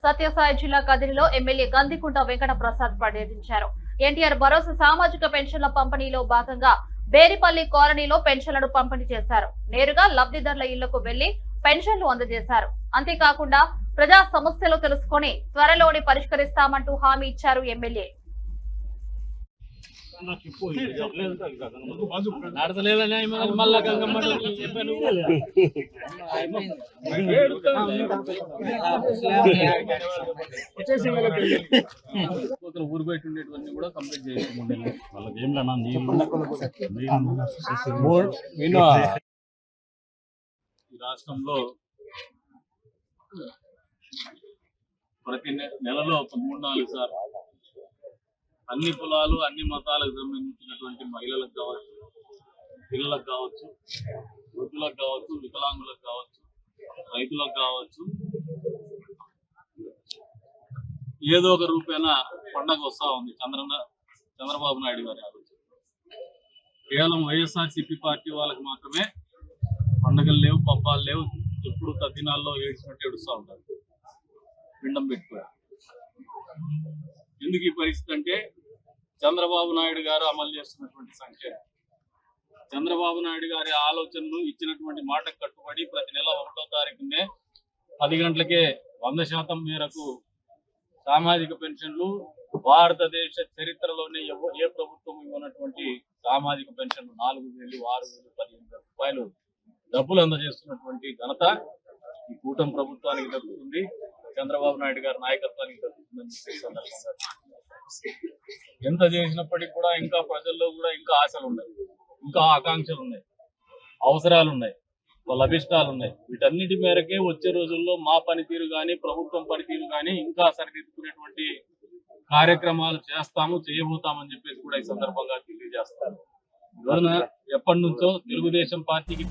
సత్యసాయి జిల్లా కదిరిలో ఎమ్మెల్యే గందికుంట వెంకట ప్రసాద్ పర్యటించారు. ఎన్టీఆర్ భరోసా సామాజిక పెన్షన్ల పంపిణీలో భాగంగా బేరిపల్లి కాలనీలో పెన్షన్లను పంపిణీ చేశారు. నేరుగా లబ్ధిదారుల ఇళ్లకు వెళ్లి పెన్షన్లు అందజేశారు. అంతేకాకుండా ప్రజా సమస్యలు తెలుసుకుని త్వరలోనే పరిష్కరిస్తామంటూ హామీ ఇచ్చారు ఎమ్మెల్యే. ఊరు బయట ఉండేటువంటి కూడా కంప్లీట్ చేయాలి. ఈ రాష్ట్రంలో ప్రతి నెలలో 3-4 సార్లు అన్ని కులాలు అన్ని మతాలకు సంబంధించినటువంటి మహిళలకు కావచ్చు, పిల్లలకు కావచ్చు, వృద్ధులకు కావచ్చు, వికలాంగులకు కావచ్చు, రైతులకు కావచ్చు, ఏదో ఒక రూపేణ పండగ వస్తా ఉంది. చంద్రబాబు నాయుడు గారి ఆలోచన కేవలం వైఎస్ఆర్సీపీ పార్టీ వాళ్ళకి మాత్రమే పండగలు లేవు, పబ్బాలు లేవు. ఎప్పుడు తద్దినాల్లో ఏడ్చినట్టు ఏడుస్తూ ఉంటారు పిండం పెట్టుకుని. ఎందుకు ఈ పరిస్థితి అంటే చంద్రబాబు నాయుడు గారు అమలు చేస్తున్నటువంటి సంక్షేమం, చంద్రబాబు నాయుడు గారి ఆలోచనలు ఇచ్చినటువంటి మాటకు కట్టుబడి ప్రతి నెల 1వ తారీఖునే 10 గంటలకే 100% మేరకు సామాజిక పెన్షన్లు భారతదేశ చరిత్రలోనే ఏ ప్రభుత్వం ఇవ్వనటువంటి సామాజిక పెన్షన్లు 4,000, 6,000, 15,000 రూపాయలు డబ్బులు అందజేస్తున్నటువంటి ఘనత ఈ కూటమి ప్రభుత్వానికి దక్కుతుంది, చంద్రబాబు నాయుడు గారి నాయకత్వానికి దక్కుతుందని సందర్భంగా ఎంత చేసినప్పటికీ కూడా ఇంకా ప్రజల్లో కూడా ఇంకా ఆశలు ఉన్నాయి, ఇంకా ఆకాంక్షలు ఉన్నాయి, అవసరాలు ఉన్నాయి, వాళ్ళ అభిష్టాలు ఉన్నాయి. వీటన్నిటి మేరకే వచ్చే రోజుల్లో మా పనితీరు కానీ ప్రభుత్వం పనితీరు కానీ ఇంకా సరిదిద్దుకునేటువంటి కార్యక్రమాలు చేస్తాము, చేయబోతామని చెప్పేసి కూడా ఈ సందర్భంగా తెలియజేస్తారు. ఎప్పటి నుంచో తెలుగుదేశం పార్టీకి